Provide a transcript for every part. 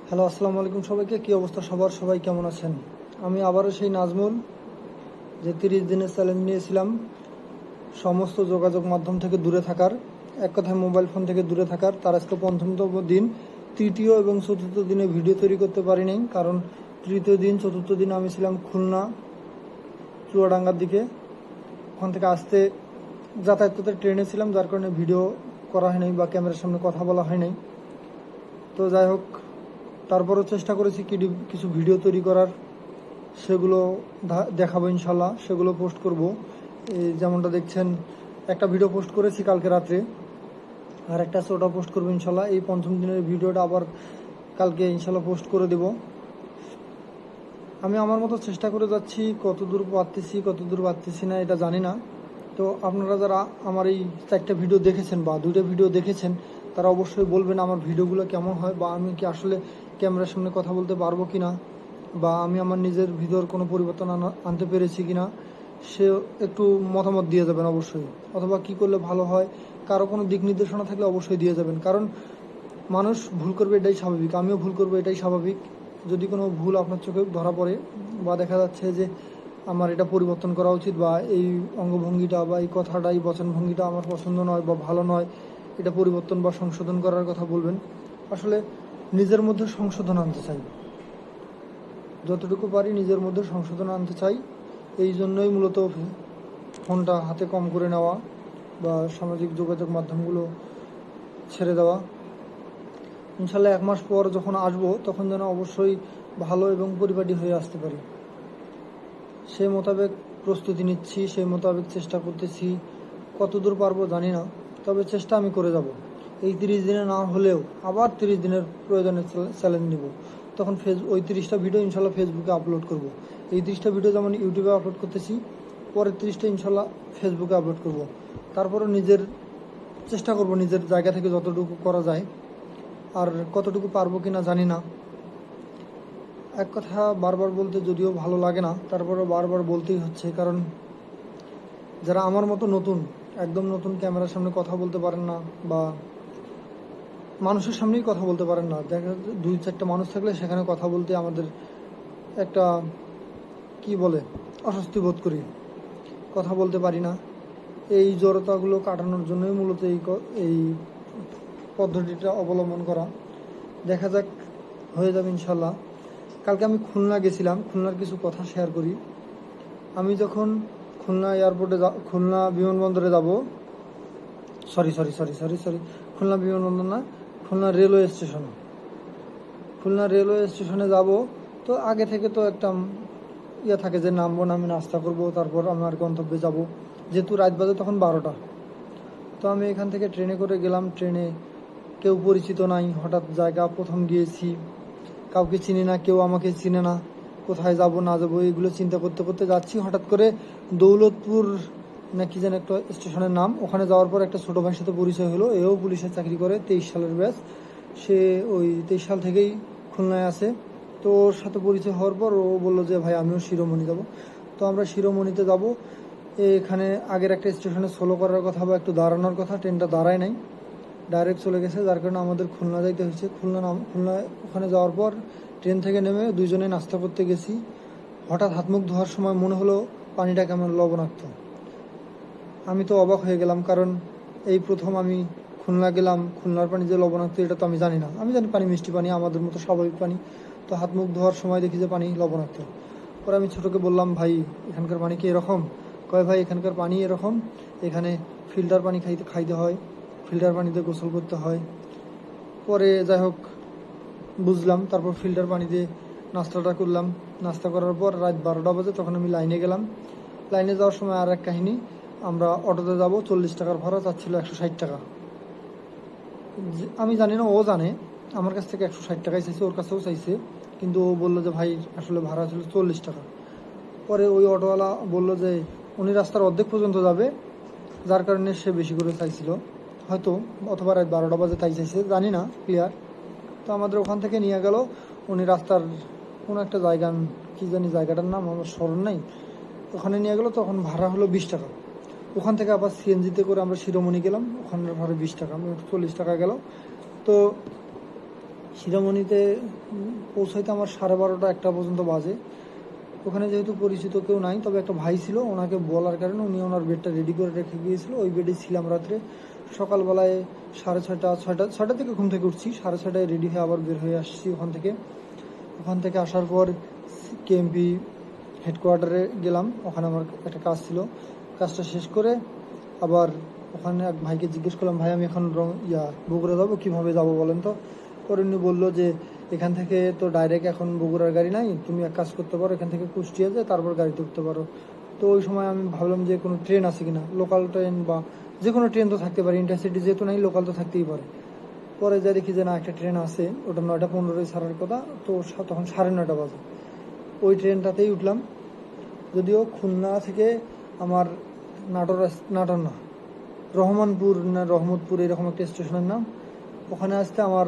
Hello, আসসালামু আলাইকুম সবাইকে। কি অবস্থা সবার? সবাই কেমন আছেন? আমি আবারও সেই নাজমুল, যে 30 দিনের চ্যালেঞ্জ নিয়েছিলাম সমস্ত যোগাযোগ মাধ্যম থেকে দূরে থাকার, এক কথায় মোবাইল ফোন থেকে দূরে থাকার। তার আজকে ৫ম দিন। তৃতীয় এবং চতুর্থ দিনে ভিডিও তৈরি করতে পারি নাই, কারণ তৃতীয় দিন চতুর্থ দিন আমি ছিলাম খুলনা চুয়াডাঙ্গার দিকে। ওখান থেকে আসতে যাতায়াত করতে ট্রেনে ছিলাম, যার কারণে ভিডিও করা হয় নাই বা ক্যামেরার সামনে কথা বলা হয় নাই। তো যাই হোক, তারপরও চেষ্টা করেছি কিছু ভিডিও তৈরি করার, সেগুলো দেখাবো ইনশাল্লাহ, সেগুলো পোস্ট করব। এই যেমনটা দেখছেন, একটা ভিডিও পোস্ট করেছি কালকে রাত্রে, আর একটা আছে ওটা পোস্ট করবো ইনশাল্লাহ। এই ৫ম দিনের ভিডিওটা আবার কালকে ইনশাল্লাহ পোস্ট করে দেব। আমি আমার মতো চেষ্টা করে যাচ্ছি, কতদূর পারতেছি না এটা জানি না। তো আপনারা যারা আমার এই 4টা ভিডিও দেখেছেন বা 2টা ভিডিও দেখেছেন, তারা অবশ্যই বলবেন আমার ভিডিওগুলো কেমন হয়, বা আমি কি আসলে ক্যামেরার সামনে কথা বলতে পারবো কিনা, বা আমি আমার নিজের ভিতর কোনো পরিবর্তন আনতে পেরেছি কিনা, সে একটু মতামত দিয়ে যাবেন অবশ্যই। অথবা কি করলে ভালো হয়, কারো কোনো দিক নির্দেশনা থাকলে অবশ্যই দিয়ে যাবেন। কারণ মানুষ ভুল করবে, এটাই স্বাভাবিক, আমিও ভুল করবো, এটাই স্বাভাবিক। যদি কোনো ভুল আপনার চোখে ধরা পড়ে, বা দেখা যাচ্ছে যে আমার এটা পরিবর্তন করা উচিত, বা এই অঙ্গভঙ্গিটা বা এই কথাটা, এই বচনভঙ্গিটা আমার পছন্দ নয় বা ভালো নয়, এটা পরিবর্তন বা সংশোধন করার কথা বলবেন। আসলে নিজের মধ্যে সংশোধন আনতে চাই, যতটুকু পারি নিজের মধ্যে সংশোধন আনতে চাই। এই জন্যই মূলত ফোনটা হাতে কম করে নেওয়া বা সামাজিক যোগাযোগ মাধ্যমগুলো ছেড়ে দেওয়া। ইনশাল্লাহ 1 মাস পর যখন আসবো, তখন যেন অবশ্যই ভালো এবং পরিপাটি হয়ে আসতে পারি, সেই মোতাবেক প্রস্তুতি নিচ্ছি, সেই মোতাবেক চেষ্টা করতেছি। কতদূর পারবো জানি না, তবে চেষ্টা আমি করে যাব। এই 30 দিনে না হলেও আবার 30 দিনের প্রয়োজনে চ্যালেঞ্জ নিব। তখন ওই 30টা ভিডিও ইনশাল্লাহ ফেসবুকে আপলোড করব। এই 30টা ভিডিও যেমন ইউটিউবে আপলোড করতেছি, পরের 30টা ইনশাল্লাহ ফেসবুকে আপলোড করব। তারপরও নিজের চেষ্টা করব, নিজের জায়গা থেকে যতটুকু করা যায়। আর কতটুকু পারবো কিনা জানি না। এক কথা বারবার বলতে যদিও ভালো লাগে না, তারপরেও বারবার বলতেই হচ্ছে, কারণ যারা আমার মতো নতুন, একদম নতুন, ক্যামেরার সামনে কথা বলতে পারেন না, বা মানুষের সামনেই কথা বলতে পারেন না, দেখা যাচ্ছে 2-4টা মানুষ থাকলে সেখানে কথা বলতে আমাদের একটা কি বলে অস্বস্তি বোধ করি, কথা বলতে পারি না। এই জড়তাগুলো কাটানোর জন্যই মূলত এই পদ্ধতিটা অবলম্বন করা। দেখা যাক, হয়ে যাবে ইনশাল্লাহ। কালকে আমি খুলনা গেছিলাম, খুলনার কিছু কথা শেয়ার করি। আমি যখন খুলনা এয়ারপোর্টে খুলনা বিমানবন্দরে যাব, সরি, খুলনা বিমানবন্দর না, খুলনা রেলওয়ে স্টেশনে যাব। তো আগে থেকে তো একটা থাকে যে নামবো, নামে নাস্তা করব, তারপর আমার গন্তব্যে যাব। যেহেতু রাত বাজে তখন 12টা। তো আমি এখান থেকে ট্রেনে করে গেলাম। ট্রেনে কেউ পরিচিত নাই, হঠাৎ জায়গা, প্রথম গিয়েছি, কাউকে চিনি না, কেউ আমাকে চিনে না, কোথায় যাব না যাব এগুলো চিন্তা করতে করতে যাচ্ছি। হঠাৎ করে দৌলতপুর না কি যেন একটা স্টেশনের নাম, ওখানে যাওয়ার পর একটা ছোটো ভাইয়ের সাথে পরিচয় হলো। এও পুলিশের চাকরি করে, 23 সালের ব্যাচ। সে ওই 23 সাল থেকেই খুলনায় আছে। তো ওর সাথে পরিচয় হওয়ার পর ও বললো যে ভাই আমিও শিরোমণি যাব। তো আমরা শিরোমণিতে যাব। এখানে আগের একটা স্টেশনে সোলো করার কথা বা একটু দাঁড়ানোর কথা, ট্রেনটা দাঁড়ায় নাই, ডাইরেক্ট চলে গেছে, যার কারণে আমাদের খুলনা যাইতে হয়েছে। খুলনায় ওখানে যাওয়ার পর ট্রেন থেকে নেমে দুইজনে নাস্তা করতে গেছি। হঠাৎ হাত মুখ ধোয়ার সময় মনে হলো পানিটা কেমন লবণাক্ত। আমি তো অবাক হয়ে গেলাম, কারণ এই প্রথম আমি খুলনা গেলাম, খুলনার পানি যে লবণাক্ত এটা তো আমি জানি না। আমি জানি পানি মিষ্টি পানি, আমাদের মতো স্বাভাবিক পানি। তো হাত মুখ ধোয়ার সময় দেখি যে পানি লবণাক্ত। পরে আমি ছোটোকে বললাম, ভাই এখানকার পানি কি এরকম? কয় ভাই এখানকার পানি এরকম, এখানে ফিল্টার পানি খাইতে হয়, ফিল্টার পানিতে গোসল করতে হয়। পরে যাই হোক বুঝলাম, তারপর ফিল্টার পানি দিয়ে নাস্তাটা করলাম। নাস্তা করার পর রাত 12টা বাজে, তখন আমি লাইনে গেলাম। লাইনে যাওয়ার সময় আর এক কাহিনী, আমরা অটোতে যাব, 40 টাকার ভাড়া, চাচ্ছিল 160 টাকা। আমি জানি না, ও জানে, আমার কাছ থেকে 160 টাকাই চাইছে, ওর কাছেও চাইছে, কিন্তু ও বললো যে ভাই আসলে ভাড়া ছিল 40 টাকা। পরে ওই অটোওয়ালা বললো যে উনি রাস্তার অর্ধেক পর্যন্ত যাবে, যার কারণে সে বেশি করে চাইছিল হয়তো, অথবা রাত 12টা বাজে তাই চাইছে, জানি না ক্লিয়ার। তো আমাদের ওখান থেকে নিয়ে গেল, উনি রাস্তার কোনো একটা জায়গা, কী জানি জায়গাটার নাম আমার স্মরণ নেই, ওখানে নিয়ে গেলো। তখন ভাড়া হলো 20 টাকা। ওখান থেকে আবার সিএনজিতে করে আমরা শিরোমণি গেলাম, ওখানের ভাড়া 20 টাকা, আমি 40 টাকা গেল। তো হীরামণিতে পৌঁছাইতে আমার 12:30 1টা পর্যন্ত বাজে। ওখানে যেহেতু পরিচিত কেউ নাই, তবে একটা ভাই ছিল, ওনাকে বলার কারণে উনি ওনার বেডটা রেডি করে রেখে গিয়েছিল। ওই বেডে ছিলাম রাত্রে। সকালবেলায় 6:30 থেকে ঘুম থেকে উঠছি, 6:30টায় রেডি হয়ে আবার বের হয়ে আসছি ওখান থেকে আসার পর কেএমপি হেডকোয়ার্টারে গেলাম। ওখানে আমার একটা কাজ ছিল, কাজটা শেষ করে আবার ওখানে এক ভাইকে জিজ্ঞেস করলাম, ভাই আমি এখন বগুড়া যাবো, কীভাবে যাবো বলেন তো। পরে উনি বললো যে এখান থেকে তো ডাইরেক্ট এখন বগুড়ার গাড়ি নাই, তুমি এক কাজ করতে পারো, এখান থেকে কুষ্টিয়া যায় তারপর গাড়িতে উঠতে পারো। তো ওই সময় আমি ভাবলাম যে কোনো ট্রেন আছে কিনা, লোকাল ট্রেন বা যে কোনো ট্রেন তো থাকতে পারে, ইন্টারসিটি যেহেতু নাই লোকাল তো থাকতেই পারে। পরে যা দেখি যে না, একটা ট্রেন আছে, ওটা 9:15 ছাড়ার কথা, তো তখন 9:30 বাজে। ওই ট্রেনটাতেই উঠলাম। যদিও খুলনা থেকে আমার নাটোর না, রহমানপুর না রহমতপুর এরকম একটা স্টেশনের নাম, ওখানে আসতে আমার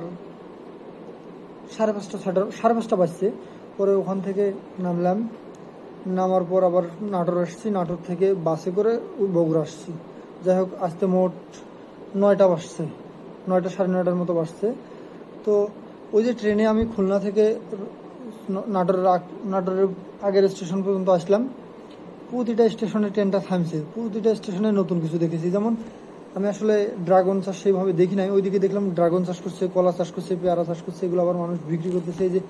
5:30 বাজছে। পরে ওখান থেকে নামলাম, নামার পর আবার নাটোর আসছি, নাটোর থেকে বাসে করে বগুড়া আসছি। যাই হোক, আসতে মোট 9টা বাজছে, 9টা 9:30 মতো বাজছে। তো ওই যে ট্রেনে আমি খুলনা থেকে নাটোরের আগের স্টেশন পর্যন্ত আসলাম, প্রতিটা স্টেশনে ট্রেনটা থামছে, প্রতিটা স্টেশনে নতুন কিছু দেখেছি। যেমন আমি আসলে ড্রাগন চাষ সেইভাবে দেখি নাই, ওইদিকে দেখলাম ড্রাগন চাষ করছে, কলা চাষ করছে, পেয়ারা চাষ করছে, এগুলো আবার মানুষ বিক্রি করতেছে। এই যে